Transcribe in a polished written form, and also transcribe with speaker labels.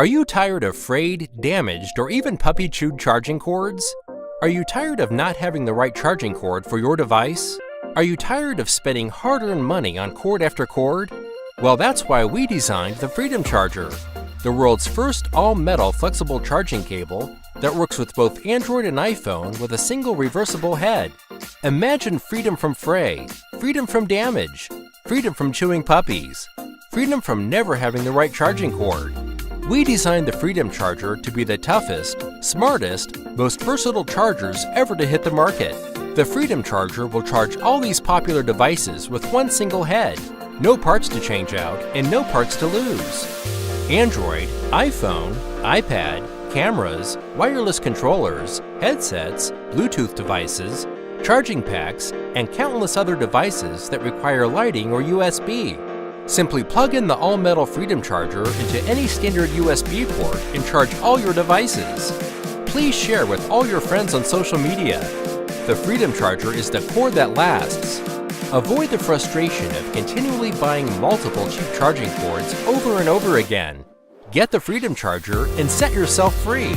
Speaker 1: Are you tired of frayed, damaged, or even puppy-chewed charging cords? Are you tired of not having the right charging cord for your device? Are you tired of spending hard-earned money on cord after cord? Well, that's why we designed the Freedom Charger, the world's first all-metal flexible charging cable that works with both Android and iPhone with a single reversible head. Imagine freedom from fray, freedom from damage, freedom from chewing puppies, freedom from never having the right charging cord. We designed the Freedom Charger to be the toughest, smartest, most versatile chargers ever to hit the market. The Freedom Charger will charge all these popular devices with one single head, no parts to change out, and no parts to lose. Android, iPhone, iPad, cameras, wireless controllers, headsets, Bluetooth devices, charging packs, and countless other devices that require lighting or USB. Simply plug in the all-metal Freedom Charger into any standard USB port and charge all your devices. Please share with all your friends on social media. The Freedom Charger is the cord that lasts. Avoid the frustration of continually buying multiple cheap charging cords over and over again. Get the Freedom Charger and set yourself free.